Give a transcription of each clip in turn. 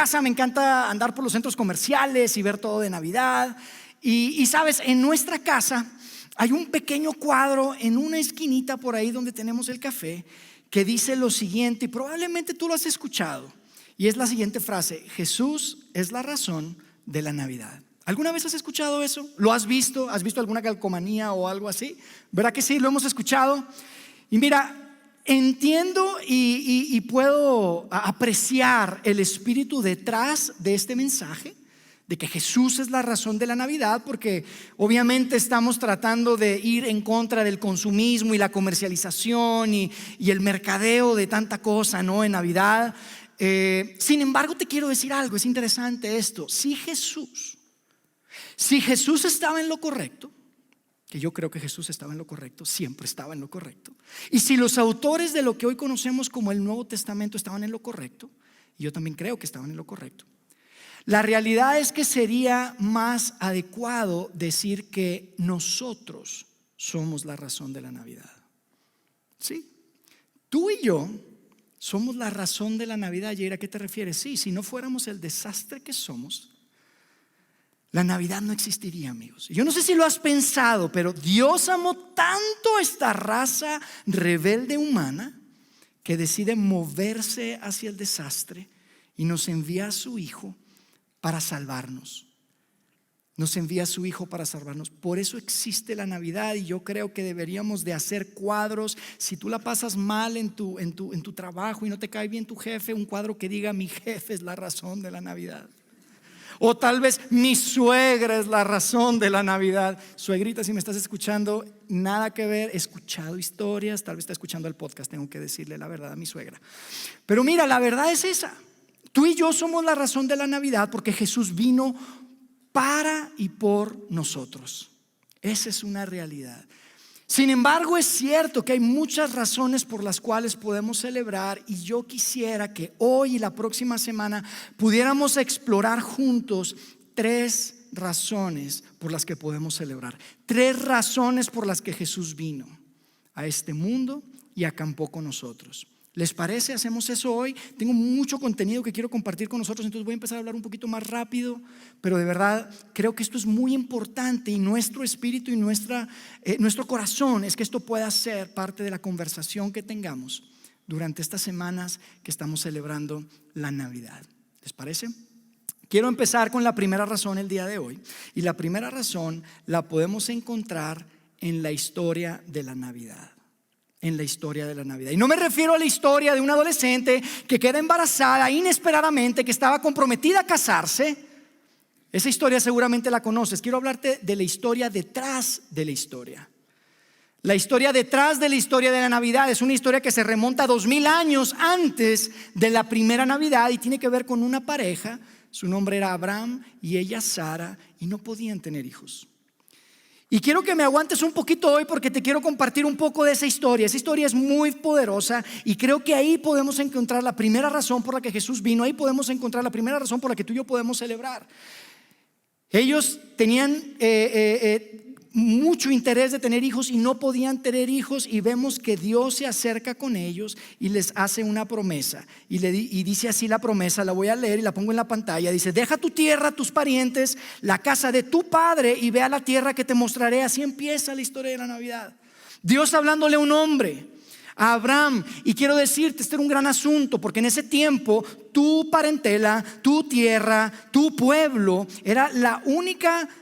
casa me encanta andar por los centros comerciales y ver todo de Navidad. Y sabes, en nuestra casa hay un pequeño cuadro en una esquinita por ahí donde tenemos el café que dice lo siguiente, y probablemente tú lo has escuchado, y es la siguiente frase: Jesús es la razón de la Navidad. ¿Alguna vez has escuchado eso? ¿Lo has visto? ¿Has visto alguna calcomanía o algo así? ¿Verdad que sí? Lo hemos escuchado. Y mira, entiendo y puedo apreciar el espíritu detrás de este mensaje, de que Jesús es la razón de la Navidad, porque obviamente estamos tratando de ir en contra del consumismo y la comercialización y el mercadeo de tanta cosa, ¿no? En Navidad. Sin embargo, te quiero decir algo, es interesante esto. Si Jesús estaba en lo correcto, que yo creo que Jesús estaba en lo correcto, siempre estaba en lo correcto, y si los autores de lo que hoy conocemos como el Nuevo Testamento estaban en lo correcto, y yo también creo que estaban en lo correcto, la realidad es que sería más adecuado decir que nosotros somos la razón de la Navidad. Sí, tú y yo somos la razón de la Navidad. ¿Y a qué te refieres? Sí, si no fuéramos el desastre que somos, la Navidad no existiría, amigos. Yo no sé si lo has pensado, pero Dios amó tanto a esta raza rebelde humana que decide moverse hacia el desastre y nos envía a su Hijo para salvarnos. Nos envía a su Hijo para salvarnos. Por eso existe la Navidad, y yo creo que deberíamos de hacer cuadros. Si tú la pasas mal en tu trabajo y no te cae bien tu jefe, un cuadro que diga: mi jefe es la razón de la Navidad. O tal vez: mi suegra es la razón de la Navidad. Suegrita, si me estás escuchando, nada que ver, he escuchado historias, tal vez está escuchando el podcast, tengo que decirle la verdad a mi suegra. Pero mira, la verdad es esa. Tú y yo somos la razón de la Navidad porque Jesús vino para y por nosotros. Esa es una realidad. Sin embargo, es cierto que hay muchas razones por las cuales podemos celebrar, y yo quisiera que hoy y la próxima semana pudiéramos explorar juntos 3 razones por las que podemos celebrar. 3 razones por las que Jesús vino a este mundo y acampó con nosotros. ¿Les parece? ¿Hacemos eso hoy? Tengo mucho contenido que quiero compartir con nosotros, entonces voy a empezar a hablar un poquito más rápido, pero de verdad creo que esto es muy importante, y nuestro espíritu y nuestro corazón es que esto pueda ser parte de la conversación que tengamos durante estas semanas que estamos celebrando la Navidad. ¿Les parece? Quiero empezar con la primera razón el día de hoy, y la primera razón la podemos encontrar en la historia de la Navidad. En la historia de la Navidad. Y no me refiero a la historia de una adolescente que queda embarazada inesperadamente, que estaba comprometida a casarse. Esa historia seguramente la conoces. Quiero hablarte de la historia detrás de la historia. La historia detrás de la historia de la Navidad es una historia que se remonta a 2000 años antes de la primera Navidad, y tiene que ver con una pareja. Su nombre era Abraham y ella Sara, y no podían tener hijos. Y quiero que me aguantes un poquito hoy porque te quiero compartir un poco de esa historia. Esa historia es muy poderosa, y creo que ahí podemos encontrar la primera razón por la que Jesús vino. Ahí podemos encontrar la primera razón por la que tú y yo podemos celebrar. Ellos tenían mucho interés de tener hijos y no podían tener hijos, y vemos que Dios se acerca con ellos y les hace una promesa, y dice así la promesa. La voy a leer y la pongo en la pantalla. Dice: deja tu tierra, tus parientes, la casa de tu padre, y ve a la tierra que te mostraré. Así empieza la historia de la Navidad. Dios hablándole a un hombre, a Abraham. Y quiero decirte, este era un gran asunto, porque en ese tiempo tu parentela, tu tierra, tu pueblo era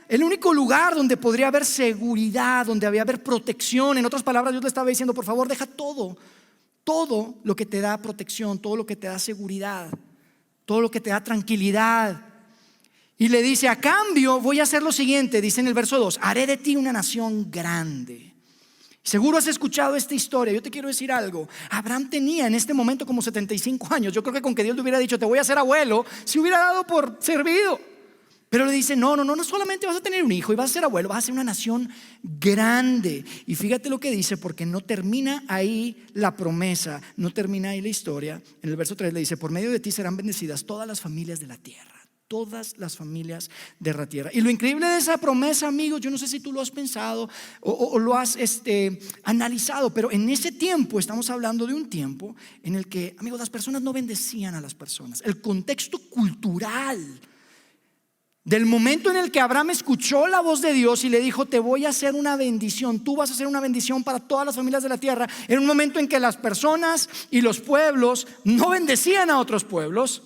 el único lugar donde podría haber seguridad, donde había haber protección. En otras palabras, Dios le estaba diciendo: por favor, deja todo lo que te da protección, todo lo que te da seguridad, todo lo que te da tranquilidad. Y le dice: a cambio voy a hacer lo siguiente. Dice en el verso 2: haré de ti una nación grande. Seguro has escuchado esta historia. Yo te quiero decir algo. Abraham tenía en este momento como 75 años. Yo creo que con que Dios le hubiera dicho: te voy a hacer abuelo, se hubiera dado por servido. Pero le dice: no solamente vas a tener un hijo y vas a ser abuelo, vas a ser una nación grande. Y fíjate lo que dice, porque no termina ahí la promesa, no termina ahí la historia. En el verso 3 le dice: por medio de ti serán bendecidas todas las familias de la tierra. todas las familias de la tierra. Y lo increíble de esa promesa, amigos, yo no sé si tú lo has pensado o lo has analizado, pero en ese tiempo, estamos hablando de un tiempo en el que, amigos, las personas no bendecían a las personas. El contexto cultural del momento en el que Abraham escuchó la voz de Dios y le dijo: te voy a hacer una bendición, tú vas a hacer una bendición para todas las familias de la tierra, era un momento en que las personas y los pueblos no bendecían a otros pueblos,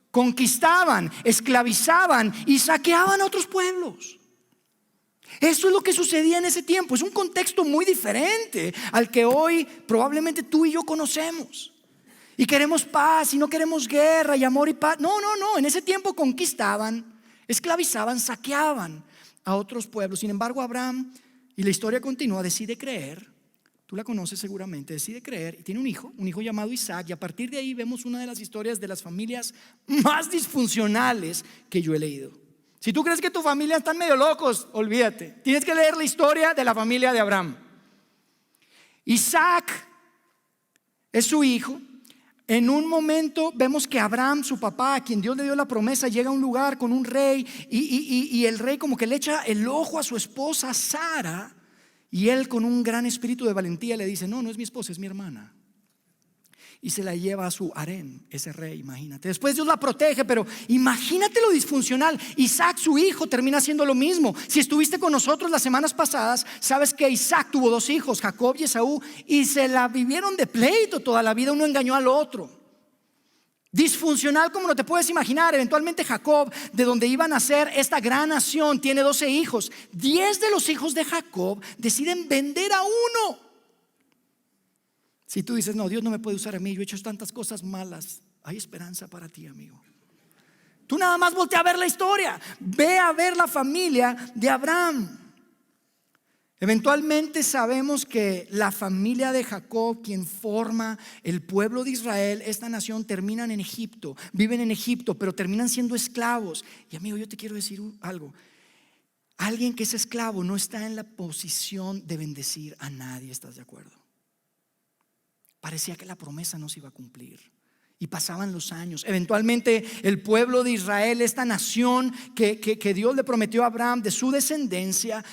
conquistaban, esclavizaban y saqueaban a otros pueblos. Eso es lo que sucedía en ese tiempo. Es un contexto muy diferente al que hoy probablemente tú y yo conocemos. Y queremos paz y no queremos guerra y amor y paz. No, en ese tiempo conquistaban, esclavizaban, saqueaban a otros pueblos. Sin embargo, Abraham, y la historia continúa, decide creer. Tú la conoces seguramente, decide creer y tiene un hijo llamado Isaac. Y a partir de ahí vemos una de las historias de las familias más disfuncionales que yo he leído. Si tú crees que tu familia están medio locos, olvídate. Tienes que leer la historia de la familia de Abraham. Isaac es su hijo. En un momento vemos que Abraham, su papá, a quien Dios le dio la promesa, llega a un lugar con un rey y el rey como que le echa el ojo a su esposa Sara. Y él, con un gran espíritu de valentía, le dice: no es mi esposa, es mi hermana. Y se la lleva a su harén, ese rey, imagínate. Después Dios la protege, pero imagínate lo disfuncional. Isaac, su hijo, termina haciendo lo mismo. Si estuviste con nosotros las semanas pasadas, sabes que Isaac tuvo 2 hijos, Jacob y Esaú, y se la vivieron de pleito toda la vida. Uno engañó al otro. Disfuncional como no te puedes imaginar. Eventualmente Jacob, de donde iba a nacer esta gran nación, tiene 12 hijos. 10 de los hijos de Jacob deciden vender a uno. Si tú dices: no, Dios no me puede usar a mí, yo he hecho tantas cosas malas, hay esperanza para ti, amigo. Tú nada más voltea a ver la historia. Ve a ver la familia de Abraham. Eventualmente sabemos que la familia de Jacob, quien forma el pueblo de Israel, esta nación, terminan en Egipto. Viven en Egipto, pero terminan siendo esclavos. Y amigo, yo te quiero decir algo. Alguien que es esclavo no está en la posición de bendecir a nadie, ¿estás de acuerdo? Parecía que la promesa no se iba a cumplir. Y pasaban los años. Eventualmente el pueblo de Israel, esta nación que Dios le prometió a Abraham, de su descendencia,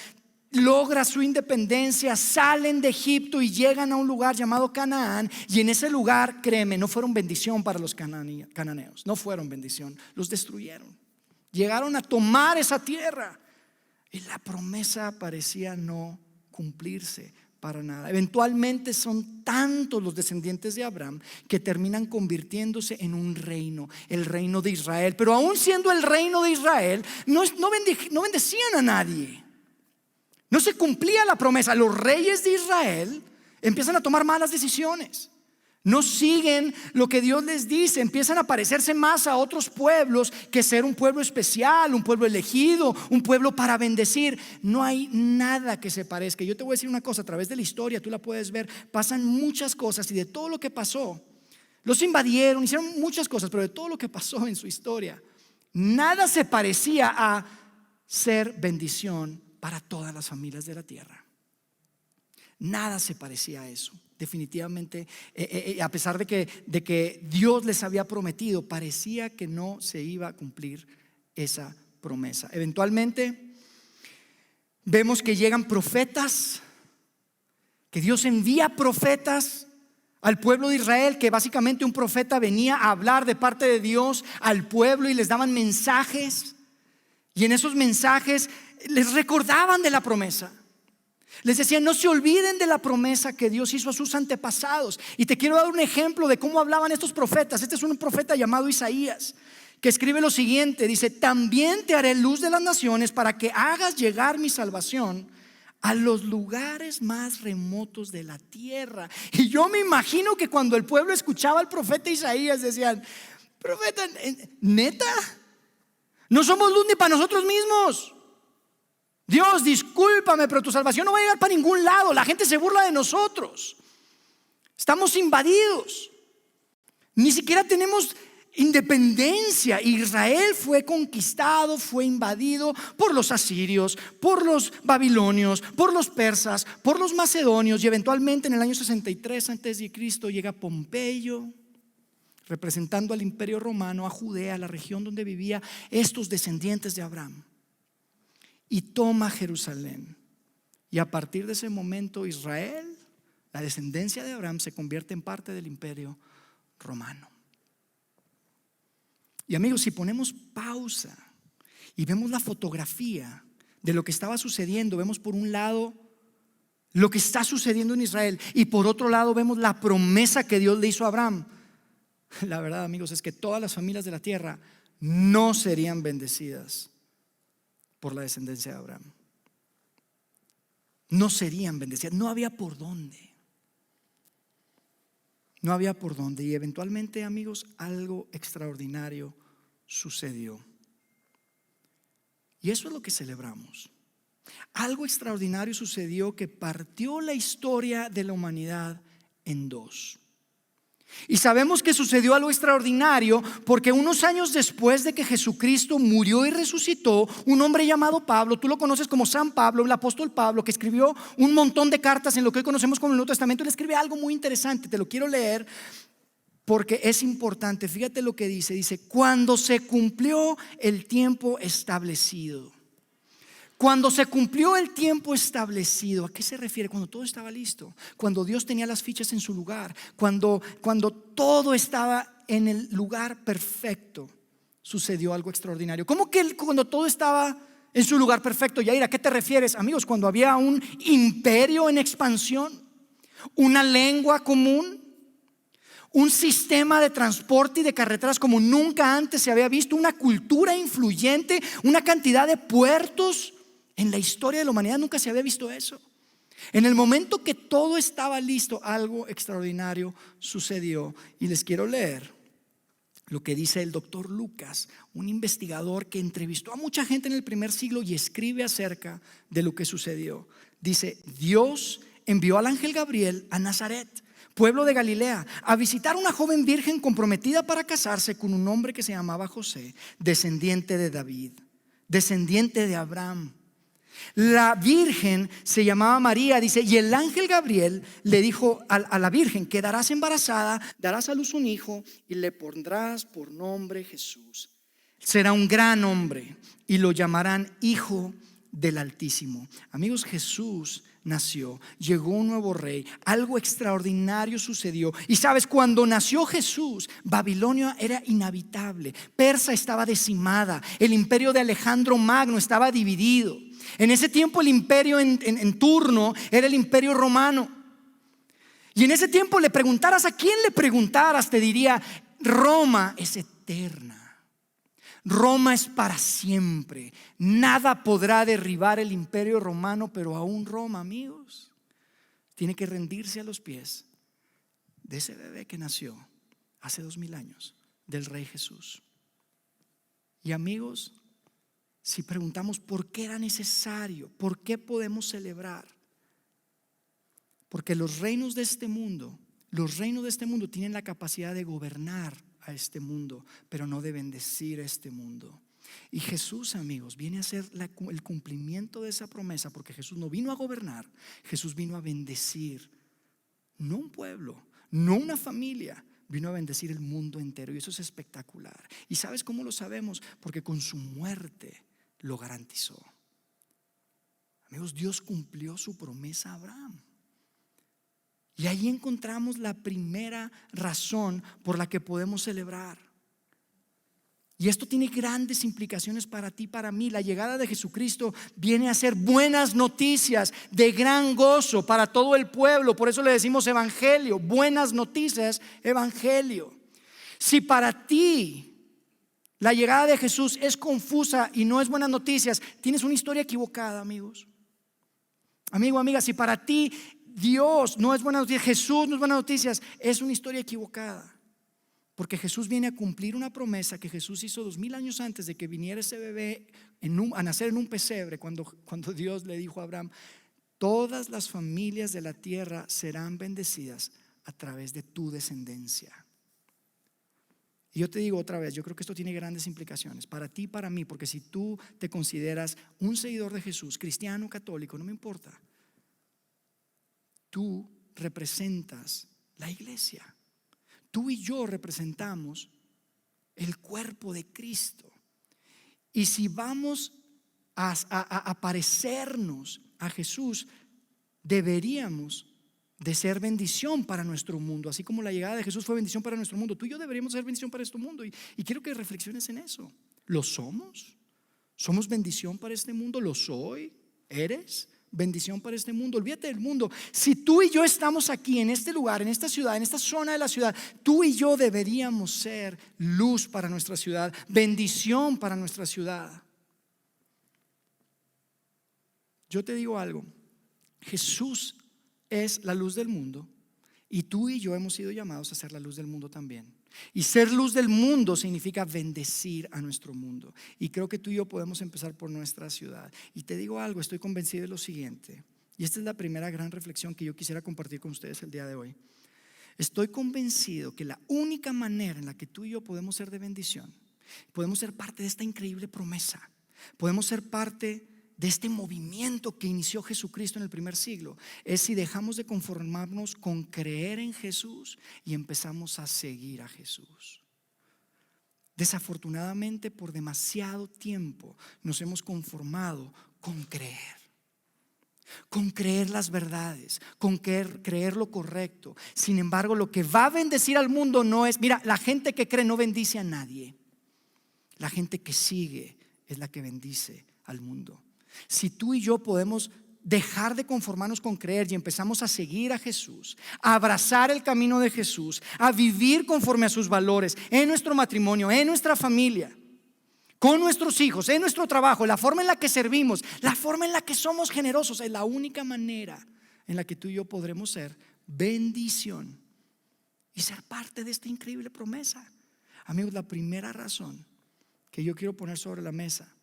logra su independencia, salen de Egipto y llegan a un lugar llamado Canaán. Y en ese lugar, créeme, no fueron bendición para los cananeos. No fueron bendición, los destruyeron. Llegaron a tomar esa tierra y la promesa parecía no cumplirse para nada. Eventualmente son tantos los descendientes de Abraham que terminan convirtiéndose en un reino, el reino de Israel. Pero aún siendo el reino de Israel, no bendecían a nadie. No se cumplía la promesa. Los reyes de Israel empiezan a tomar malas decisiones. No siguen lo que Dios les dice. Empiezan a parecerse más a otros pueblos que ser un pueblo especial, un pueblo elegido, un pueblo para bendecir. No hay nada que se parezca. Yo te voy a decir una cosa, a través de la historia tú la puedes ver. Pasan muchas cosas y de todo lo que pasó, los invadieron, hicieron muchas cosas, pero de todo lo que pasó en su historia, nada se parecía a ser bendición para todas las familias de la tierra. Nada se parecía a eso. Definitivamente, a pesar de que Dios les había prometido, parecía que no se iba a cumplir esa promesa. Eventualmente vemos que llegan profetas, que Dios envía profetas al pueblo de Israel, que básicamente un profeta venía a hablar de parte de Dios al pueblo y les daban mensajes. Y en esos mensajes les recordaban de la promesa. Les decían: no se olviden de la promesa que Dios hizo a sus antepasados. Y te quiero dar un ejemplo de cómo hablaban estos profetas. Este es un profeta llamado Isaías, que escribe lo siguiente. Dice: también te haré luz de las naciones para que hagas llegar mi salvación a los lugares más remotos de la tierra. Y yo me imagino que cuando el pueblo escuchaba al profeta Isaías, decían: profeta, ¿neta? No somos luz ni para nosotros mismos. Dios, discúlpame, pero tu salvación no va a llegar para ningún lado. La gente se burla de nosotros. Estamos invadidos. Ni siquiera tenemos independencia. Israel fue conquistado, fue invadido por los asirios, por los babilonios, por los persas, por los macedonios. Y eventualmente en el año 63 a.C. llega Pompeyo, representando al imperio romano, a Judea, la región donde vivía estos descendientes de Abraham, y toma Jerusalén. Y a partir de ese momento Israel, la descendencia de Abraham, se convierte en parte del imperio romano. Y amigos, si ponemos pausa y vemos la fotografía de lo que estaba sucediendo, vemos por un lado lo que está sucediendo en Israel y por otro lado vemos la promesa que Dios le hizo a Abraham. La verdad, amigos, es que todas las familias de la tierra no serían bendecidas por la descendencia de Abraham. No serían bendecidas, no había por dónde. No había por dónde. Y eventualmente, amigos, algo extraordinario sucedió. Y eso es lo que celebramos. Algo extraordinario sucedió que partió la historia de la humanidad en dos. Y sabemos que sucedió algo extraordinario porque unos años después de que Jesucristo murió y resucitó, un hombre llamado Pablo, tú lo conoces como San Pablo, el apóstol Pablo, que escribió un montón de cartas en lo que hoy conocemos como el Nuevo Testamento, le escribe algo muy interesante. Te lo quiero leer porque es importante. Fíjate lo que dice: cuando se cumplió el tiempo establecido. Cuando se cumplió el tiempo establecido, ¿a qué se refiere? Cuando todo estaba listo, cuando Dios tenía las fichas en su lugar, cuando todo estaba en el lugar perfecto, sucedió algo extraordinario. ¿Cómo que cuando todo estaba en su lugar perfecto? Yair, ¿a qué te refieres? Amigos, cuando había un imperio en expansión, una lengua común, un sistema de transporte y de carreteras como nunca antes se había visto, una cultura influyente, una cantidad de puertos. En la historia de la humanidad nunca se había visto eso. En el momento que todo estaba listo, algo extraordinario sucedió. Y les quiero leer lo que dice el doctor Lucas, un investigador que entrevistó a mucha gente en el primer siglo y escribe acerca de lo que sucedió. Dice: Dios envió al ángel Gabriel a Nazaret, pueblo de Galilea, a visitar a una joven virgen comprometida para casarse con un hombre que se llamaba José, descendiente de David, descendiente de Abraham. La virgen se llamaba María, dice, y el ángel Gabriel le dijo a la virgen: quedarás embarazada, darás a luz un hijo y le pondrás por nombre Jesús. Será un gran hombre y lo llamarán Hijo del Altísimo. Amigos, Jesús nació, llegó un nuevo rey, algo extraordinario sucedió. Y sabes, cuando nació Jesús, Babilonia era inhabitable, Persia estaba decimada, el imperio de Alejandro Magno estaba dividido. En ese tiempo el imperio en turno era el imperio romano. Y en ese tiempo le preguntaras a quien le preguntaras, te diría: Roma es eterna. Roma es para siempre. Nada podrá derribar el imperio romano, pero aún Roma, amigos, tiene que rendirse a los pies de ese bebé que nació hace 2000 años, del Rey Jesús. Y amigos, si preguntamos por qué era necesario, por qué podemos celebrar, porque los reinos de este mundo tienen la capacidad de gobernar a este mundo, pero no de bendecir a este mundo. Y Jesús, amigos, viene a ser el cumplimiento de esa promesa, porque Jesús no vino a gobernar, Jesús vino a bendecir, no un pueblo, no una familia, vino a bendecir el mundo entero. Y eso es espectacular. ¿Y sabes cómo lo sabemos? Porque con su muerte lo garantizó. Amigos, Dios cumplió su promesa a Abraham. Y ahí encontramos la primera razón por la que podemos celebrar. Y esto tiene grandes implicaciones para ti, para mí. La llegada de Jesucristo viene a ser buenas noticias de gran gozo para todo el pueblo. Por eso le decimos evangelio, buenas noticias, evangelio. Si para ti la llegada de Jesús es confusa y no es buenas noticias, tienes una historia equivocada, amigos. Amigo, amiga, si para ti Dios no es buena noticia, Jesús no es buenas noticias, es una historia equivocada. Porque Jesús viene a cumplir una promesa que Jesús hizo 2000 años antes de que viniera ese bebé a nacer en un pesebre, cuando Dios le dijo a Abraham: todas las familias de la tierra serán bendecidas a través de tu descendencia. Y yo te digo otra vez, yo creo que esto tiene grandes implicaciones para ti y para mí, porque si tú te consideras un seguidor de Jesús, cristiano, católico, no me importa, tú representas la iglesia. tú y yo representamos el cuerpo de Cristo. Y si vamos a parecernos a Jesús, deberíamos de ser bendición para nuestro mundo. Así como la llegada de Jesús fue bendición para nuestro mundo, tú y yo deberíamos ser bendición para este mundo. Y quiero que reflexiones en eso. ¿Lo somos? ¿Somos bendición para este mundo? ¿Lo soy? ¿Eres bendición para este mundo? Olvídate del mundo. Si tú y yo estamos aquí en este lugar, en esta ciudad, en esta zona de la ciudad, tú y yo deberíamos ser luz para nuestra ciudad, bendición para nuestra ciudad. Yo te digo algo, Jesús es la luz del mundo y tú y yo hemos sido llamados a ser la luz del mundo también. Y ser luz del mundo significa bendecir a nuestro mundo. Y creo que tú y yo podemos empezar por nuestra ciudad. Y te digo algo, estoy convencido de lo siguiente. Y esta es la primera gran reflexión que yo quisiera compartir con ustedes el día de hoy. Estoy convencido que la única manera en la que tú y yo podemos ser de bendición, podemos ser parte de esta increíble promesa, podemos ser parte de este movimiento que inició Jesucristo en el primer siglo, es si dejamos de conformarnos con creer en Jesús y empezamos a seguir a Jesús. Desafortunadamente, por demasiado tiempo nos hemos conformado con creer las verdades, con creer lo correcto. Sin embargo, lo que va a bendecir al mundo no es, mira, la gente que cree no bendice a nadie. La gente que sigue es la que bendice al mundo. Si tú y yo podemos dejar de conformarnos con creer y empezamos a seguir a Jesús, a abrazar el camino de Jesús, a vivir conforme a sus valores en nuestro matrimonio, en nuestra familia, con nuestros hijos, en nuestro trabajo, la forma en la que servimos, la forma en la que somos generosos, es la única manera en la que tú y yo podremos ser bendición y ser parte de esta increíble promesa. Amigos, la primera razón que yo quiero poner sobre la mesa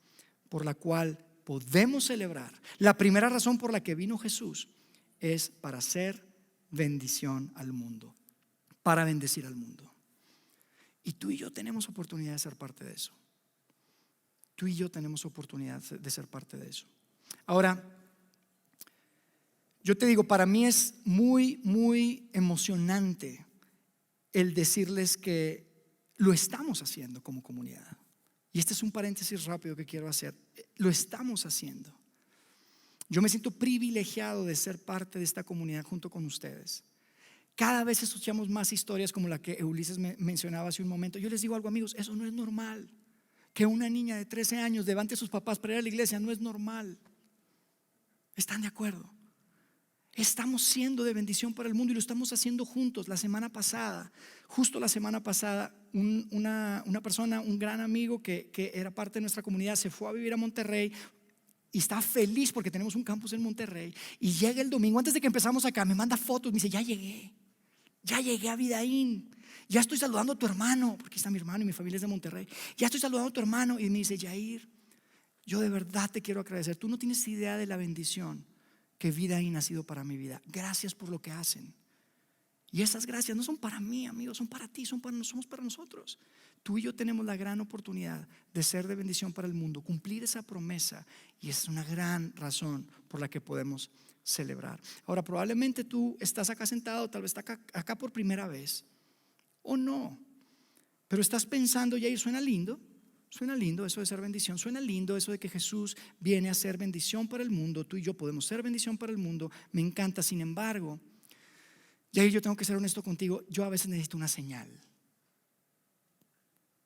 por la cual podemos celebrar, la primera razón por la que vino Jesús, es para hacer bendición al mundo, para bendecir al mundo. Y tú y yo tenemos oportunidad de ser parte de eso. Tú y yo tenemos oportunidad de ser parte de eso. Ahora, yo te digo, para mí es muy, muy emocionante el decirles que lo estamos haciendo como comunidad. Y este es un paréntesis rápido que quiero hacer. Lo estamos haciendo. Yo me siento privilegiado de ser parte de esta comunidad junto con ustedes. Cada vez escuchamos más historias como la que Ulises mencionaba hace un momento. Yo les digo algo, amigos, eso no es normal. Que una niña de 13 años levante a sus papás para ir a la iglesia no es normal. ¿Están de acuerdo? Estamos siendo de bendición para el mundo y lo estamos haciendo juntos. Justo la semana pasada, una persona, un gran amigo que era parte de nuestra comunidad, se fue a vivir a Monterrey y está feliz porque tenemos un campus en Monterrey. Y llega el domingo, antes de que empezamos acá, me manda fotos, me dice, ya llegué a Vidaín, ya estoy saludando a tu hermano, porque está mi hermano y mi familia es de Monterrey. Ya estoy saludando a tu hermano. Y me dice, Yair, yo de verdad te quiero agradecer. Tú no tienes idea de la bendición que Vidaín ha sido para mi vida. Gracias por lo que hacen. Y esas gracias no son para mí, amigos, son para ti, somos para nosotros. Tú y yo tenemos la gran oportunidad de ser de bendición para el mundo, cumplir esa promesa, y esa es una gran razón por la que podemos celebrar. Ahora, probablemente tú estás acá sentado, tal vez estás acá por primera vez o no, pero estás pensando, Yair, suena lindo eso de ser bendición, suena lindo eso de que Jesús viene a ser bendición para el mundo, tú y yo podemos ser bendición para el mundo, me encanta. Sin embargo, Yair, yo tengo que ser honesto contigo, yo a veces necesito una señal.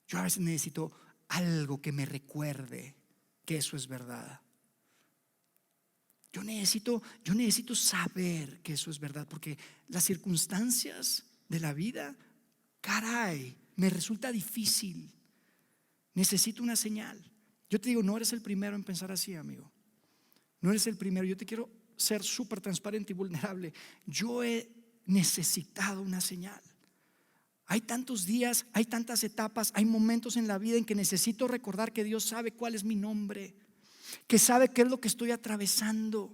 Yo a veces necesito algo que me recuerde que eso es verdad. Yo necesito saber que eso es verdad, porque las circunstancias de la vida, caray, me resulta difícil. Necesito una señal. Yo te digo, no eres el primero en pensar así, amigo. No eres el primero. Yo te quiero ser súper transparente y vulnerable. Yo he necesitado una señal. Hay tantos días, hay tantas etapas, hay momentos en la vida en que necesito recordar que Dios sabe cuál es mi nombre, que sabe qué es lo que estoy atravesando,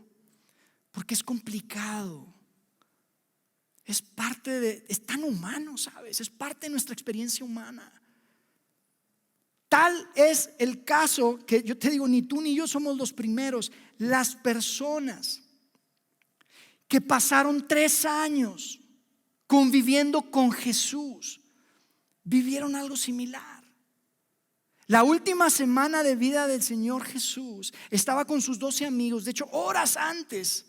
porque es complicado. Es tan humano, ¿sabes? Es parte de nuestra experiencia humana. Tal es el caso que yo te digo, ni tú ni yo somos los primeros. Las personas que pasaron 3 años conviviendo con Jesús, vivieron algo similar. La última semana de vida del Señor Jesús estaba con sus 12 amigos, de hecho horas antes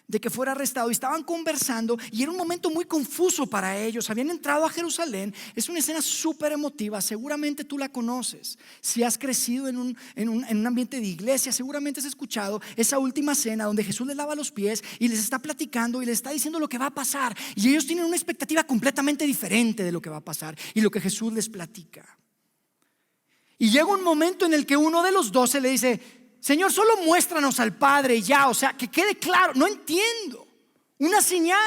de que fuera arrestado, y estaban conversando y era un momento muy confuso para ellos. Habían entrado a Jerusalén. Es una escena súper emotiva, seguramente tú la conoces. Si has crecido en un ambiente de iglesia, seguramente has escuchado esa última cena donde Jesús les lava los pies y les está platicando y les está diciendo lo que va a pasar, y ellos tienen una expectativa completamente diferente de lo que va a pasar y lo que Jesús les platica. Y llega un momento en el que uno de los 12 le dice: Señor, solo muéstranos al Padre y ya, o sea, que quede claro. No entiendo, una señal.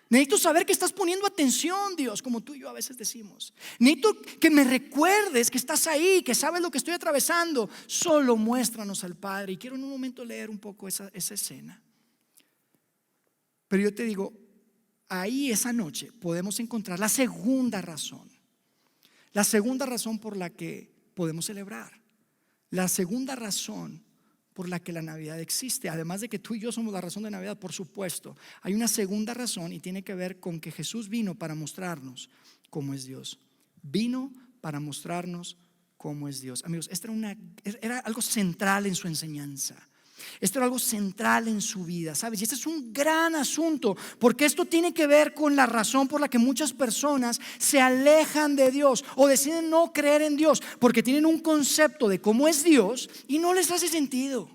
Necesito saber que estás poniendo atención, Dios, como tú y yo a veces decimos. Necesito que me recuerdes que estás ahí, que sabes lo que estoy atravesando. Solo muéstranos al Padre. Y quiero en un momento leer un poco esa escena. Pero yo te digo, ahí esa noche podemos encontrar la segunda razón. La segunda razón por la que podemos celebrar. La segunda razón por la que la Navidad existe. Además de que tú y yo somos la razón de Navidad, por supuesto, hay una segunda razón y tiene que ver con que Jesús vino para mostrarnos cómo es Dios. Vino para mostrarnos cómo es Dios. Amigos, esto era algo central en su enseñanza. Esto era algo central en su vida, ¿sabes? Y este es un gran asunto, porque esto tiene que ver con la razón por la que muchas personas se alejan de Dios o deciden no creer en Dios, porque tienen un concepto de cómo es Dios y no les hace sentido.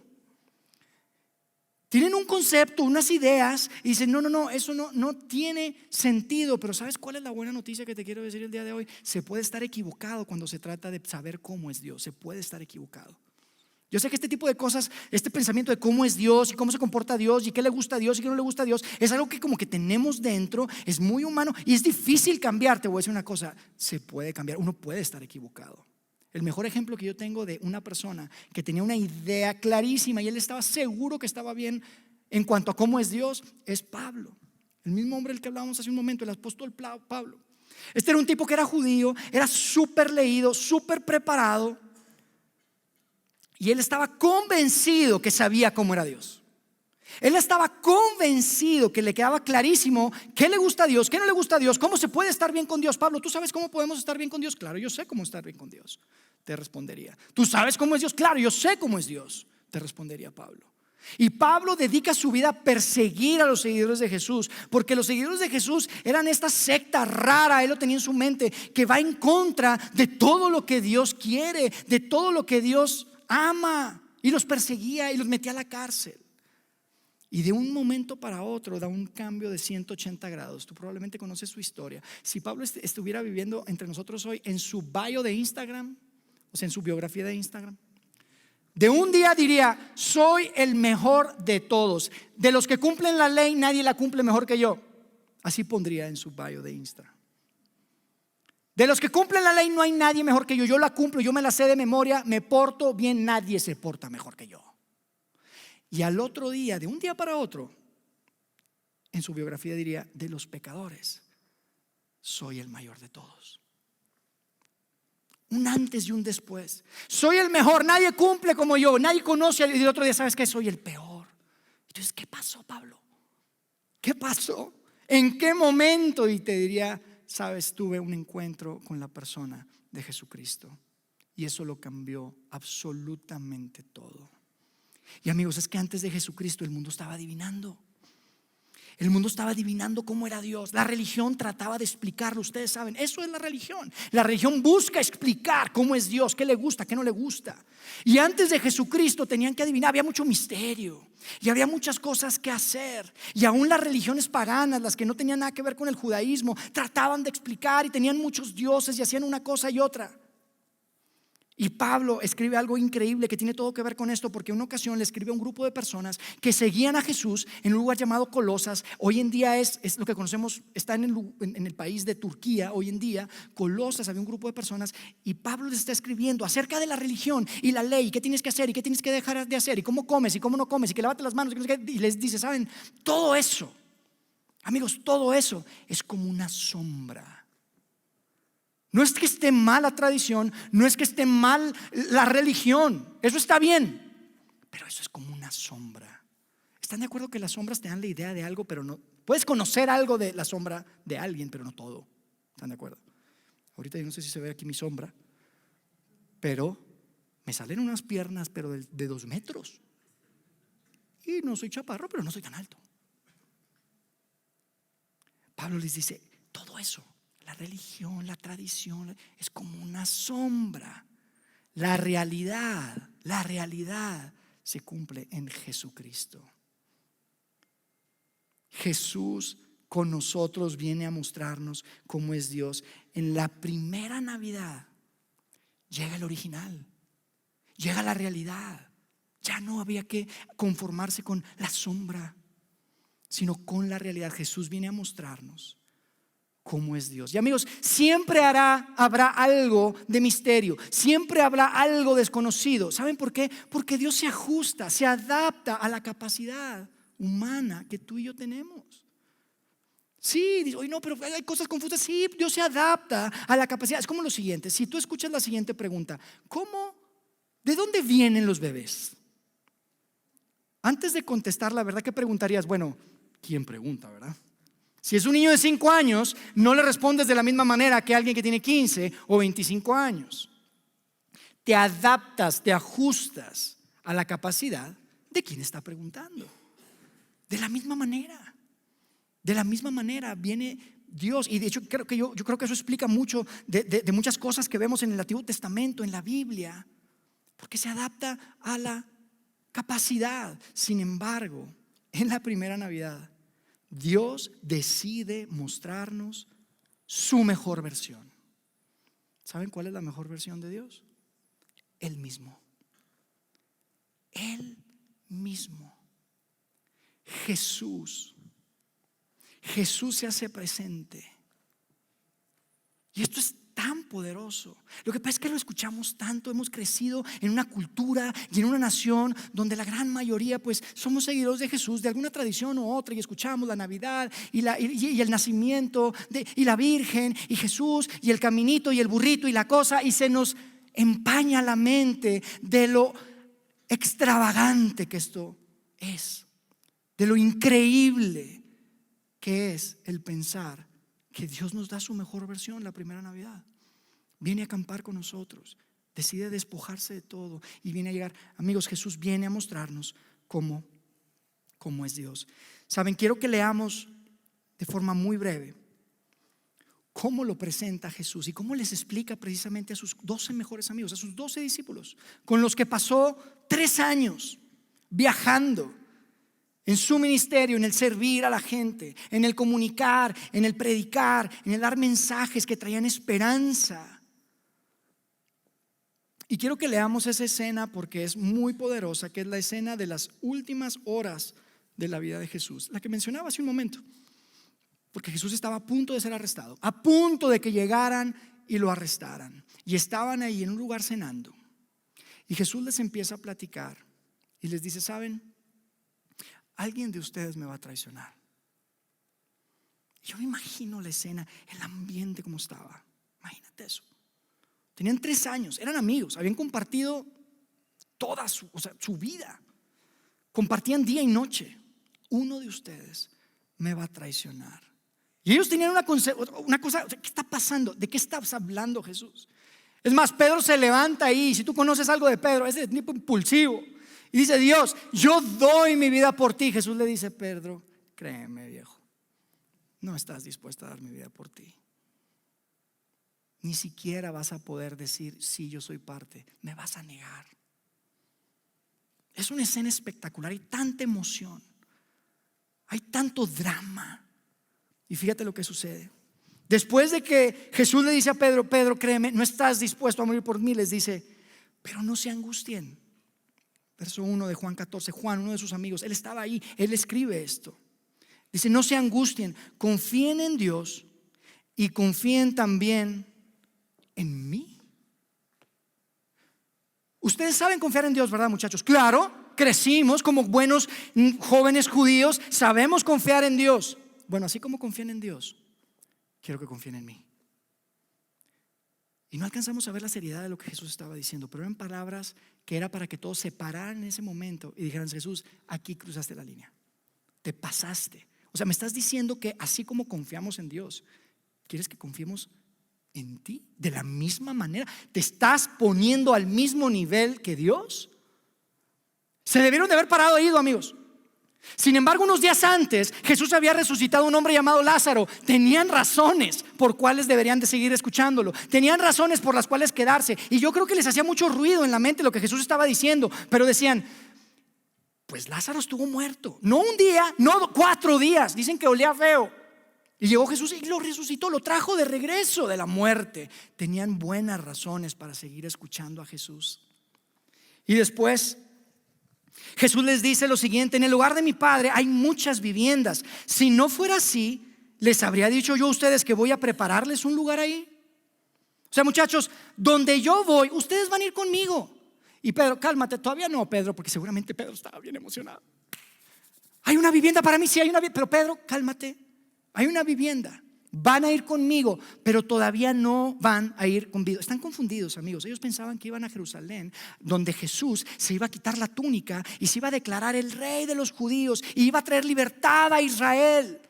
Tienen un concepto, unas ideas y dicen: no, eso no tiene sentido. Pero ¿sabes cuál es la buena noticia que te quiero decir el día de hoy? Se puede estar equivocado cuando se trata de saber cómo es Dios. Se puede estar equivocado. Yo sé que este tipo de cosas, este pensamiento de cómo es Dios y cómo se comporta Dios y qué le gusta a Dios y qué no le gusta a Dios, es algo que como que tenemos dentro, es muy humano y es difícil cambiar. Te voy a decir una cosa: se puede cambiar, uno puede estar equivocado. El mejor ejemplo que yo tengo de una persona que tenía una idea clarísima y él estaba seguro que estaba bien en cuanto a cómo es Dios, es Pablo. El mismo hombre del que hablábamos hace un momento, el apóstol Pablo. Este era un tipo que era judío, era súper leído, súper preparado. Y él estaba convencido que sabía cómo era Dios. Él estaba convencido que le quedaba clarísimo qué le gusta a Dios, qué no le gusta a Dios, cómo se puede estar bien con Dios. Pablo, ¿tú sabes cómo podemos estar bien con Dios? Claro, yo sé cómo estar bien con Dios, te respondería. ¿Tú sabes cómo es Dios? Claro, yo sé cómo es Dios, te respondería Pablo. Y Pablo dedica su vida a perseguir a los seguidores de Jesús, porque los seguidores de Jesús eran esta secta rara, él lo tenía en su mente, que va en contra de todo lo que Dios quiere, de todo lo que Dios ama, y los perseguía y los metía a la cárcel. Y de un momento para otro da un cambio de 180 grados. Tú probablemente conoces su historia. Si Pablo estuviera viviendo entre nosotros hoy, en su bio de Instagram, o sea, en su biografía de Instagram, de un día diría: soy el mejor de todos. De los que cumplen la ley, nadie la cumple mejor que yo. Así pondría en su bio de Instagram. De los que cumplen la ley no hay nadie mejor que yo. Yo la cumplo, yo me la sé de memoria, me porto bien, nadie se porta mejor que yo. Y al otro día, de un día para otro, en su biografía diría: de los pecadores, soy el mayor de todos. Un antes y un después. Soy el mejor, nadie cumple como yo, nadie conoce. Y el otro día, ¿sabes qué? Soy el peor. Entonces, ¿qué pasó, Pablo? ¿Qué pasó? ¿En qué momento? Y te diría: sabes, tuve un encuentro con la persona de Jesucristo y eso lo cambió absolutamente todo. Y amigos, es que antes de Jesucristo el mundo estaba adivinando. El mundo estaba adivinando cómo era Dios. La religión trataba de explicarlo. Ustedes saben, eso es la religión. La religión busca explicar cómo es Dios, qué le gusta, qué no le gusta. Y antes de Jesucristo tenían que adivinar. Había mucho misterio y había muchas cosas que hacer. Y aún las religiones paganas, las que no tenían nada que ver con el judaísmo, trataban de explicar y tenían muchos dioses y hacían una cosa y otra. Y Pablo escribe algo increíble que tiene todo que ver con esto, porque en una ocasión le escribe a un grupo de personas que seguían a Jesús en un lugar llamado Colosas. Hoy en día es lo que conocemos, está en el país de Turquía. Hoy en día Colosas, había un grupo de personas y Pablo les está escribiendo acerca de la religión y la ley, qué tienes que hacer y qué tienes que dejar de hacer, y cómo comes y cómo no comes, y que lávate las manos, y les dice: saben, todo eso, amigos, todo eso es como una sombra. No es que esté mal la tradición, no es que esté mal la religión, eso está bien, pero eso es como una sombra. ¿Están de acuerdo que las sombras te dan la idea de algo, pero no? Puedes conocer algo de la sombra de alguien, pero no todo. ¿Están de acuerdo? Ahorita yo no sé si se ve aquí mi sombra, pero me salen unas piernas, pero de 2 metros. Y no soy chaparro, pero no soy tan alto. Pablo les dice, todo eso, la religión, la tradición, es como una sombra. La realidad se cumple en Jesucristo. Jesús con nosotros viene a mostrarnos cómo es Dios. En la primera Navidad llega el original, llega la realidad. Ya no había que conformarse con la sombra, sino con la realidad. Jesús viene a mostrarnos cómo es Dios. Y amigos, siempre habrá algo de misterio, siempre habrá algo desconocido. ¿Saben por qué? Porque Dios se ajusta, se adapta a la capacidad humana que tú y yo tenemos. Sí, dice, oye, no, pero hay cosas confusas. Sí, Dios se adapta a la capacidad. Es como lo siguiente, si tú escuchas la siguiente pregunta: ¿de dónde vienen los bebés? Antes de contestar, la verdad, ¿qué preguntarías? Bueno, ¿quién pregunta, verdad? Si es un niño de 5 años, no le respondes de la misma manera que alguien que tiene 15 o 25 años. Te adaptas, te ajustas a la capacidad de quien está preguntando. De la misma manera viene Dios. Y de hecho yo creo que eso explica mucho de muchas cosas que vemos en el Antiguo Testamento, en la Biblia, porque se adapta a la capacidad. Sin embargo, en la primera Navidad, Dios decide mostrarnos su mejor versión. ¿Saben cuál es la mejor versión de Dios? Él mismo. Él mismo. Jesús se hace presente. Y esto es tan poderoso. Lo que pasa es que lo escuchamos tanto. Hemos crecido en una cultura y en una nación donde la gran mayoría pues somos seguidores de Jesús, de alguna tradición u otra, y escuchamos la Navidad y el nacimiento y la Virgen y Jesús y el caminito y el burrito y la cosa, y se nos empaña la mente de lo extravagante que esto es, de lo increíble que es el pensar que Dios nos da su mejor versión la primera Navidad. Viene a acampar con nosotros, decide despojarse de todo y viene a llegar. Amigos, Jesús viene a mostrarnos cómo es Dios. Saben, quiero que leamos de forma muy breve cómo lo presenta Jesús y cómo les explica precisamente a sus 12 mejores amigos, a sus 12 discípulos, con los que pasó 3 años viajando en su ministerio, en el servir a la gente, en el comunicar, en el predicar, en el dar mensajes que traían esperanza. Y quiero que leamos esa escena porque es muy poderosa, que es la escena de las últimas horas de la vida de Jesús, la que mencionaba hace un momento. Porque Jesús estaba a punto de ser arrestado, a punto de que llegaran y lo arrestaran. Y estaban ahí en un lugar cenando. Y Jesús les empieza a platicar y les dice: ¿saben? Alguien de ustedes me va a traicionar. Yo me imagino la escena, el ambiente como estaba. Imagínate eso. Tenían 3 años, eran amigos, habían compartido toda su vida. Compartían día y noche. Uno de ustedes me va a traicionar. Y ellos tenían una cosa, ¿qué está pasando? ¿De qué estás hablando, Jesús? Es más, Pedro se levanta ahí. Si tú conoces algo de Pedro, es de tipo impulsivo. Y dice: Dios, yo doy mi vida por ti. Jesús le dice: Pedro, créeme, viejo, no estás dispuesto a dar mi vida por ti. Ni siquiera vas a poder decir: sí, yo soy parte. Me vas a negar. Es una escena espectacular. Hay tanta emoción, hay tanto drama. Y fíjate lo que sucede. Después de que Jesús le dice a Pedro: Pedro, créeme, no estás dispuesto a morir por mí, les dice: pero no se angustien. Verso 1 de Juan 14. Juan, uno de sus amigos, él estaba ahí, él escribe esto. Dice: no se angustien, confíen en Dios y confíen también en mí. Ustedes saben confiar en Dios, ¿verdad, muchachos? Claro, crecimos como buenos jóvenes judíos, sabemos confiar en Dios. Bueno, así como confían en Dios, quiero que confíen en mí. Y no alcanzamos a ver la seriedad de lo que Jesús estaba diciendo, pero eran palabras que era para que todos se pararan en ese momento y dijeran: Jesús, aquí cruzaste la línea, te pasaste. O sea, me estás diciendo que así como confiamos en Dios, ¿quieres que confiemos en ti de la misma manera? ¿Te estás poniendo al mismo nivel que Dios? Se debieron de haber parado ahí, amigos. Sin embargo, unos días antes Jesús había resucitado a un hombre llamado Lázaro. Tenían razones por cuales deberían de seguir escuchándolo. Tenían razones por las cuales quedarse. Y yo creo que les hacía mucho ruido en la mente lo que Jesús estaba diciendo. Pero decían, pues Lázaro estuvo muerto. No un día, no 4 días. Dicen que olía feo. Y llegó Jesús y lo resucitó, lo trajo de regreso de la muerte. Tenían buenas razones para seguir escuchando a Jesús. Y después Jesús les dice lo siguiente: en el lugar de mi Padre hay muchas viviendas. Si no fuera así, les habría dicho yo a ustedes que voy a prepararles un lugar ahí. O sea, muchachos, donde yo voy, ustedes van a ir conmigo. Y Pedro, cálmate, todavía no, Pedro, porque seguramente Pedro estaba bien emocionado. Hay una vivienda para mí, sí hay una vivienda. Pero Pedro, cálmate, hay una vivienda. Van a ir conmigo, pero todavía no van a ir conmigo. Están confundidos, amigos. Ellos pensaban que iban a Jerusalén, donde Jesús se iba a quitar la túnica y se iba a declarar el rey de los judíos y iba a traer libertad a Israel.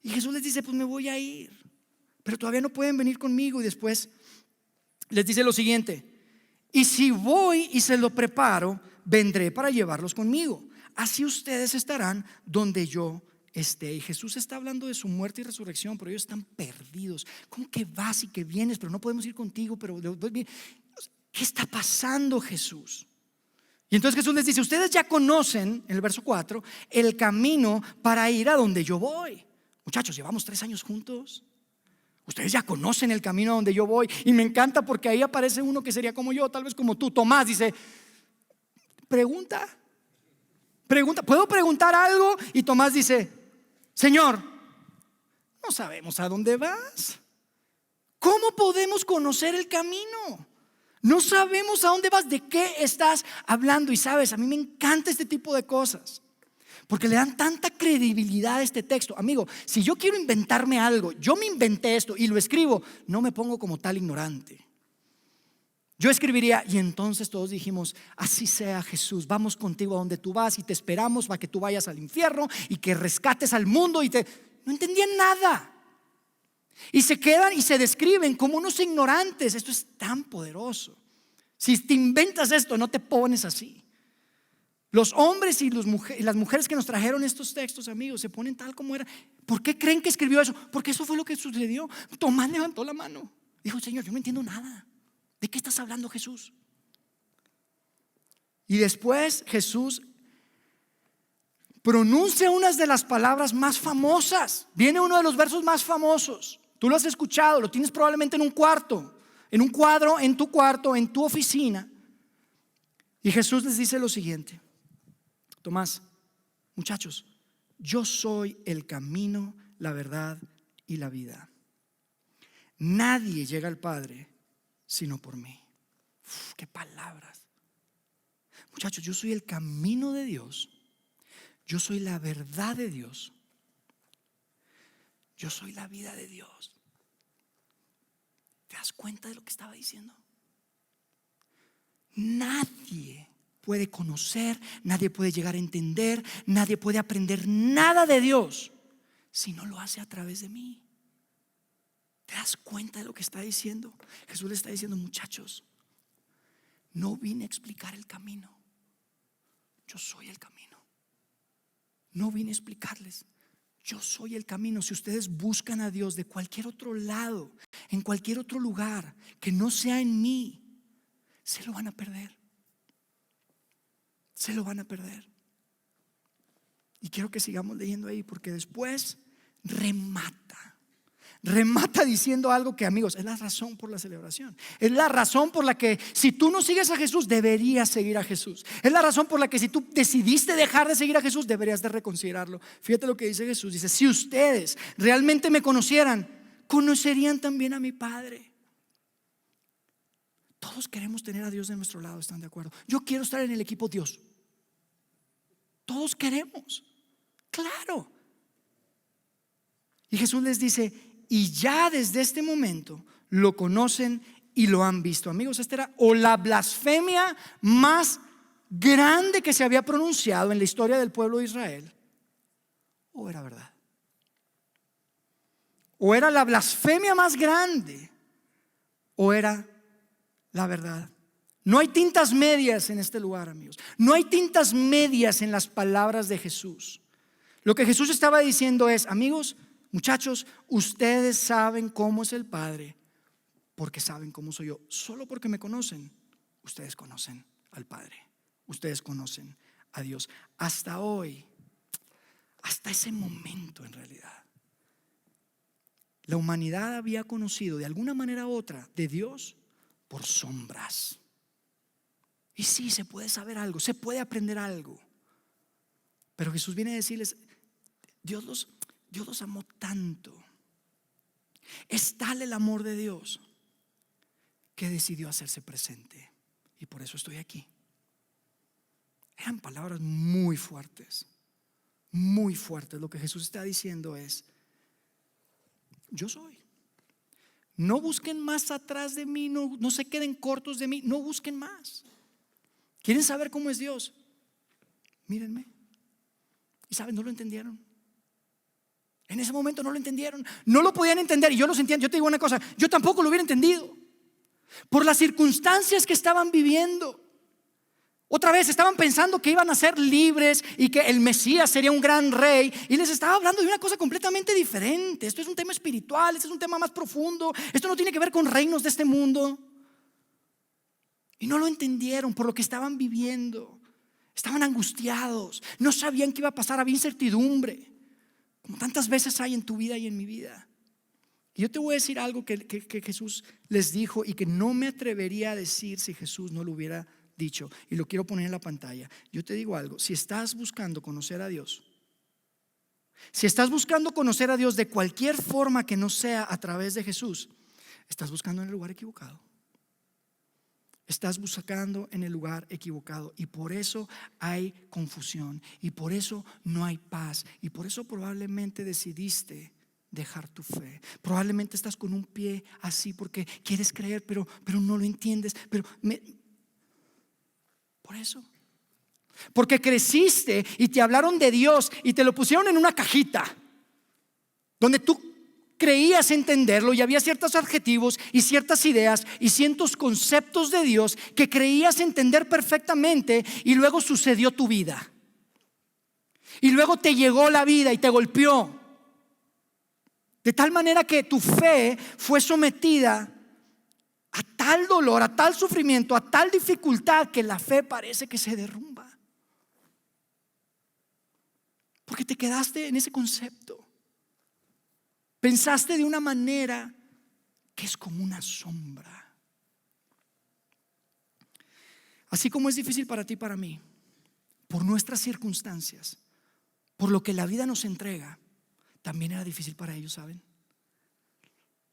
Y Jesús les dice, pues me voy a ir, pero todavía no pueden venir conmigo. Y después les dice lo siguiente: y si voy y se lo preparo, vendré para llevarlos conmigo. Así ustedes estarán donde yo esté. Y Jesús está hablando de su muerte y resurrección, pero ellos están perdidos. ¿Cómo que vas y que vienes, pero no podemos ir contigo? Pero ¿qué está pasando, Jesús? Y entonces Jesús les dice, ustedes ya conocen, en el verso 4, el camino para ir a donde yo voy. Muchachos, llevamos 3 años juntos. Ustedes ya conocen el camino a donde yo voy. Y me encanta porque ahí aparece uno que sería como yo, tal vez como tú. Tomás dice, pregunta, ¿puedo preguntar algo? Y Tomás dice, Señor, no sabemos a dónde vas. ¿Cómo podemos conocer el camino? No sabemos a dónde vas, de qué estás hablando. Y sabes, a mí me encanta este tipo de cosas, porque le dan tanta credibilidad a este texto. Amigo, si yo quiero inventarme algo, yo me inventé esto y lo escribo, no me pongo como tal ignorante. Yo escribiría, y entonces todos dijimos, así sea, Jesús, vamos contigo a donde tú vas y te esperamos para que tú vayas al infierno y que rescates al mundo. No entendían nada. Y se quedan y se describen como unos ignorantes. Esto es tan poderoso. Si te inventas esto, no te pones así. Los hombres y las mujeres que nos trajeron estos textos, amigos, se ponen tal como era. ¿Por qué creen que escribió eso? Porque eso fue lo que sucedió. Tomás levantó la mano, dijo, Señor, yo no entiendo nada. ¿De qué estás hablando, Jesús? Y después Jesús pronuncia unas de las palabras más famosas. Viene uno de los versos más famosos. Tú lo has escuchado, lo tienes probablemente en un cuarto, en un cuadro, en tu cuarto, en tu oficina. Y Jesús les dice lo siguiente: Tomás, muchachos, yo soy el camino, la verdad y la vida. Nadie llega al Padre sino por mí. Qué palabras. Muchachos, yo soy el camino de Dios. Yo soy la verdad de Dios. Yo soy la vida de Dios. ¿Te das cuenta de lo que estaba diciendo? Nadie puede conocer, nadie puede llegar a entender, nadie puede aprender nada de Dios si no lo hace a través de mí. ¿Te das cuenta de lo que está diciendo? Jesús le está diciendo, muchachos, no vine a explicar el camino. Yo soy el camino. No vine a explicarles. Yo soy el camino. Si ustedes buscan a Dios de cualquier otro lado, en cualquier otro lugar que no sea en mí, se lo van a perder. Se lo van a perder. Y quiero que sigamos leyendo ahí, porque después remata diciendo algo que, amigos, es la razón por la celebración. Es la razón por la que si tú no sigues a Jesús, deberías seguir a Jesús. Es la razón por la que si tú decidiste dejar de seguir a Jesús, deberías de reconsiderarlo. Fíjate lo que dice Jesús. Dice, si ustedes realmente me conocieran, conocerían también a mi Padre. Todos queremos tener a Dios de nuestro lado, ¿están de acuerdo? Yo quiero estar en el equipo Dios. Todos queremos, claro. Y Jesús les dice, y ya desde este momento lo conocen y lo han visto. Amigos, esta era o la blasfemia más grande que se había pronunciado en la historia del pueblo de Israel, o era verdad. o era la blasfemia más grande, o era la verdad. No hay tintas medias en este lugar, amigos. No hay tintas medias en las palabras de Jesús. Lo que Jesús estaba diciendo es: amigos, muchachos, ustedes saben cómo es el Padre porque saben cómo soy yo. Solo porque me conocen, ustedes conocen al Padre, ustedes conocen a Dios. Hasta hoy, hasta ese momento, en realidad, la humanidad había conocido de alguna manera u otra de Dios por sombras. Y sí, se puede saber algo, se puede aprender algo, pero Jesús viene a decirles: Dios los amó tanto, es tal el amor de Dios que decidió hacerse presente, y por eso estoy aquí. Eran palabras muy fuertes, muy fuertes. Lo que Jesús está diciendo es: yo soy. No busquen más atrás de mí, no se queden cortos de mí, no busquen más. ¿Quieren saber cómo es Dios? Mírenme. Y saben, no lo entendieron. En ese momento no lo entendieron, no lo podían entender, y yo los entiendo. Yo te digo una cosa, yo tampoco lo hubiera entendido por las circunstancias que estaban viviendo. Otra vez estaban pensando que iban a ser libres y que el Mesías sería un gran rey, y les estaba hablando de una cosa completamente diferente. Esto es un tema espiritual, este es un tema más profundo. Esto no tiene que ver con reinos de este mundo. Y no lo entendieron por lo que estaban viviendo. Estaban angustiados, no sabían qué iba a pasar, había incertidumbre, como tantas veces hay en tu vida y en mi vida. Y yo te voy a decir algo que Jesús les dijo y que no me atrevería a decir si Jesús no lo hubiera dicho, y lo quiero poner en la pantalla. Yo te digo algo: si estás buscando conocer a Dios, si estás buscando conocer a Dios de cualquier forma que no sea a través de Jesús, estás buscando en el lugar equivocado. Estás buscando en el lugar equivocado, y por eso hay confusión, y por eso no hay paz, y por eso probablemente decidiste dejar tu fe. Probablemente estás con un pie así porque quieres creer, pero no lo entiendes. Por eso, porque creciste y te hablaron de Dios y te lo pusieron en una cajita donde tú creías entenderlo, y había ciertos adjetivos y ciertas ideas y ciertos conceptos de Dios que creías entender perfectamente, y luego sucedió tu vida, y luego te llegó la vida y te golpeó de tal manera que tu fe fue sometida a tal dolor, a tal sufrimiento, a tal dificultad, que la fe parece que se derrumba porque te quedaste en ese concepto. Pensaste de una manera que es como una sombra. Así como es difícil para ti y para mí, por nuestras circunstancias, por lo que la vida nos entrega, también era difícil para ellos, ¿saben?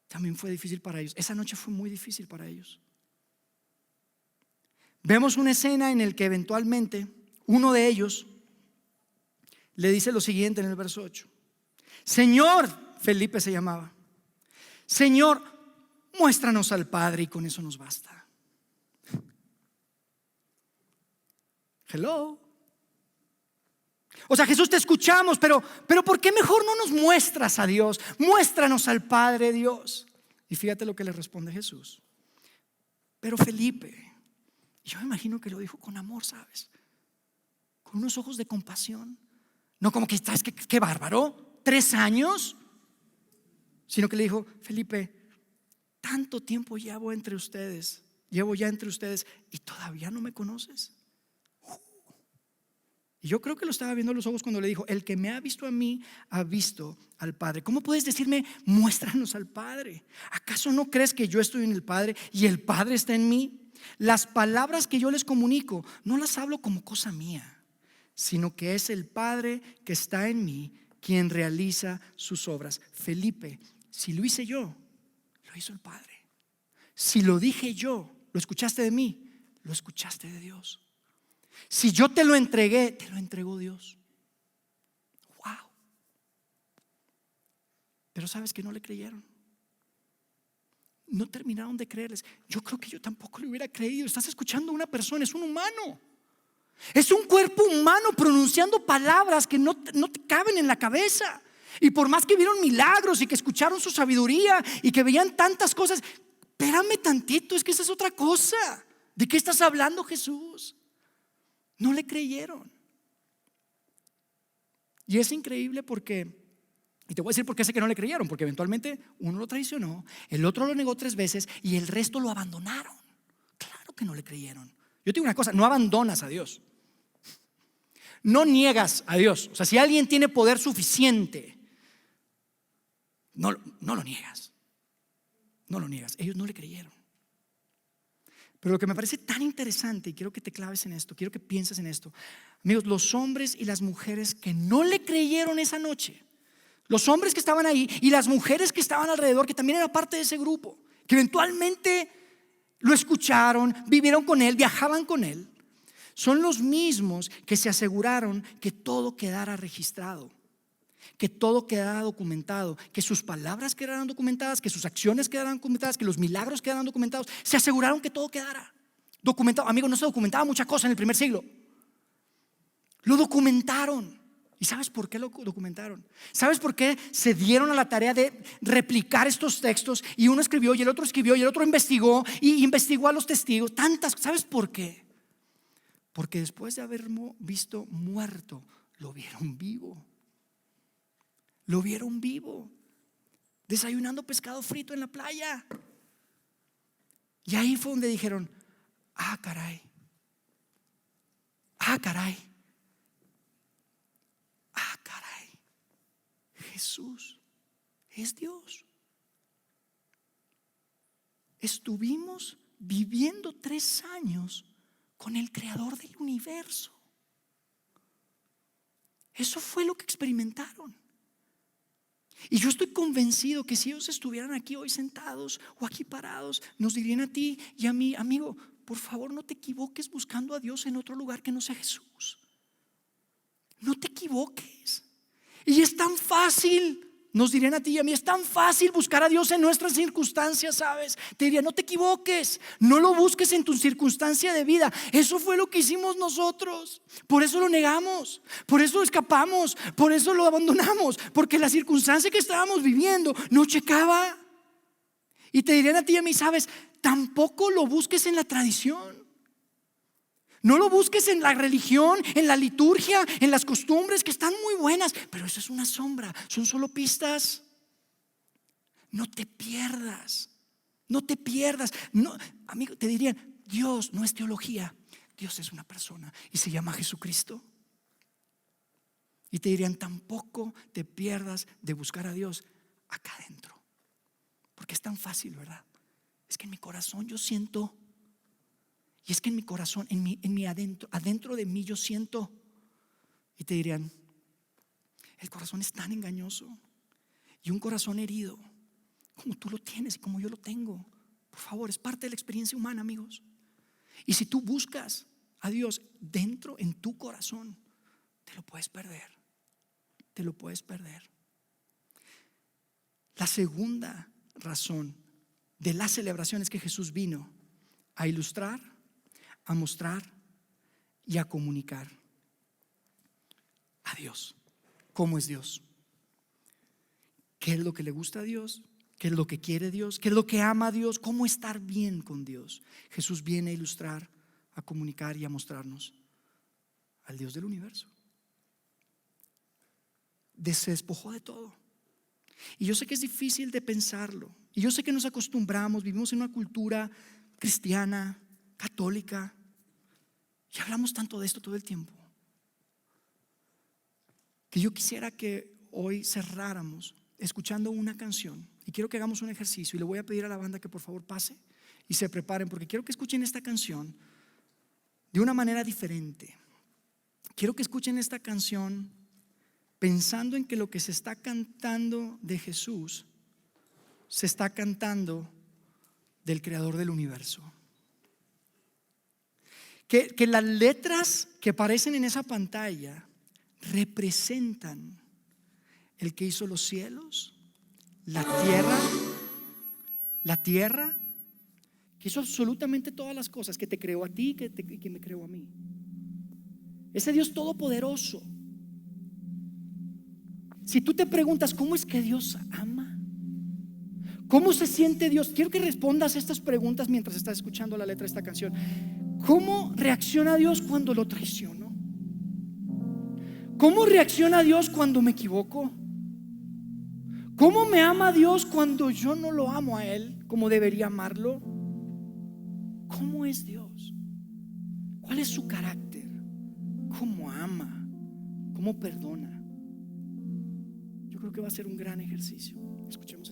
También fue difícil para ellos. Esa noche fue muy difícil para ellos. Vemos una escena en la que eventualmente uno de ellos le dice lo siguiente en el verso 8: Señor, Felipe se llamaba, Señor, muéstranos al Padre y con eso nos basta. Hello. O sea, Jesús, te escuchamos, pero ¿por qué mejor no nos muestras a Dios? Muéstranos al Padre Dios. Y fíjate lo que le responde Jesús: pero Felipe, yo me imagino que lo dijo con amor, ¿sabes? Con unos ojos de compasión. No como que estás, qué bárbaro, 3 años. Sino que le dijo: Felipe, tanto tiempo llevo ya entre ustedes y todavía no me conoces. Y yo creo que lo estaba viendo a los ojos cuando le dijo: el que me ha visto a mí ha visto al Padre. ¿Cómo puedes decirme muéstranos al Padre? ¿Acaso no crees que yo estoy en el Padre y el Padre está en mí? Las palabras que yo les comunico no las hablo como cosa mía, sino que es el Padre que está en mí quien realiza sus obras. Felipe, si lo hice yo, lo hizo el Padre. Si lo dije yo, lo escuchaste de mí, lo escuchaste de Dios. Si yo te lo entregué, te lo entregó Dios. Wow. Pero sabes que no le creyeron. No terminaron de creerles. Yo creo que yo tampoco le hubiera creído. Estás escuchando a una persona, es un humano. Es un cuerpo humano pronunciando palabras que no te caben en la cabeza. Y por más que vieron milagros y que escucharon su sabiduría y que veían tantas cosas, espérame tantito, es que esa es otra cosa. ¿De qué estás hablando, Jesús? No le creyeron. Y es increíble porque, y te voy a decir por qué sé que no le creyeron, porque eventualmente uno lo traicionó, el otro lo negó 3 veces y el resto lo abandonaron. Claro que no le creyeron. Yo te digo una cosa, no abandonas a Dios, no niegas a Dios. O sea, si alguien tiene poder suficiente, no lo niegas. No lo niegas. Ellos no le creyeron. Pero lo que me parece tan interesante, y quiero que te claves en esto, quiero que pienses en esto, amigos, los hombres y las mujeres que no le creyeron esa noche, los hombres que estaban ahí y las mujeres que estaban alrededor, que también eran parte de ese grupo, que eventualmente lo escucharon, vivieron con él, viajaban con él, son los mismos que se aseguraron que todo quedara registrado, que todo quedara documentado, que sus palabras quedaran documentadas, que sus acciones quedaran documentadas, que los milagros quedaran documentados. Se aseguraron que todo quedara documentado. Amigos, no se documentaba mucha cosa en el primer siglo. Lo documentaron. ¿Y sabes por qué lo documentaron? ¿Sabes por qué se dieron a la tarea de replicar estos textos? Y uno escribió y el otro escribió y el otro investigó y investigó a los testigos. Tantas, ¿sabes por qué? Porque después de haberlo visto muerto, lo vieron vivo. Lo vieron vivo, desayunando pescado frito en la playa. Y ahí fue donde dijeron: ah, caray, ah, caray, ah, caray, Jesús es Dios. Estuvimos viviendo 3 años con el creador del universo. Eso fue lo que experimentaron. Y yo estoy convencido que si ellos estuvieran aquí hoy sentados o aquí parados, nos dirían a ti y a mí: amigo, por favor no te equivoques buscando a Dios en otro lugar que no sea Jesús. No te equivoques. Y es tan fácil, nos dirían a ti y a mí, es tan fácil buscar a Dios en nuestras circunstancias, ¿sabes? Te diría: no te equivoques, no lo busques en tu circunstancia de vida. Eso fue lo que hicimos nosotros. Por eso lo negamos, por eso escapamos, por eso lo abandonamos, porque la circunstancia que estábamos viviendo no checaba. Y te dirían a ti y a mí: ¿sabes? Tampoco lo busques en la tradición. No lo busques en la religión, en la liturgia, en las costumbres que están muy buenas, pero eso es una sombra, son solo pistas. No te pierdas, no te pierdas. No, amigo, te dirían: Dios no es teología, Dios es una persona y se llama Jesucristo. Y te dirían: tampoco te pierdas de buscar a Dios acá adentro, porque es tan fácil, ¿verdad? Es que en mi corazón yo siento. Y es que en mi corazón, en mi adentro de mí yo siento. Y te dirían: el corazón es tan engañoso. Y un corazón herido, como tú lo tienes y como yo lo tengo, por favor, es parte de la experiencia humana, amigos. Y si tú buscas a Dios dentro, en tu corazón, te lo puedes perder. Te lo puedes perder. La segunda razón de la celebración es que Jesús vino a ilustrar, a mostrar y a comunicar a Dios. ¿Cómo es Dios? ¿Qué es lo que le gusta a Dios? ¿Qué es lo que quiere Dios? ¿Qué es lo que ama a Dios? ¿Cómo estar bien con Dios? Jesús viene a ilustrar, a comunicar y a mostrarnos al Dios del universo. Se despojó de todo. Y yo sé que es difícil de pensarlo. Y yo sé que nos acostumbramos, vivimos en una cultura cristiana, católica, y hablamos tanto de esto todo el tiempo, que yo quisiera que hoy cerráramos escuchando una canción. Y quiero que hagamos un ejercicio, y le voy a pedir a la banda que por favor pase y se preparen, porque quiero que escuchen esta canción de una manera diferente. Quiero que escuchen esta canción pensando en que lo que se está cantando de Jesús se está cantando del creador del universo. Que las letras que aparecen en esa pantalla representan el que hizo los cielos, la tierra, que hizo absolutamente todas las cosas, que te creó a ti, que me creó a mí. Ese Dios todopoderoso Si tú te preguntas, ¿cómo es que Dios ama? ¿Cómo se siente Dios? Quiero que respondas estas preguntas mientras estás escuchando la letra de esta canción. ¿Cómo reacciona Dios cuando lo traiciono? ¿Cómo reacciona Dios cuando me equivoco? ¿Cómo me ama Dios cuando yo no lo amo a Él como debería amarlo? ¿Cómo es Dios? ¿Cuál es su carácter? ¿Cómo ama? ¿Cómo perdona? Yo creo que va a ser un gran ejercicio. Escuchemos.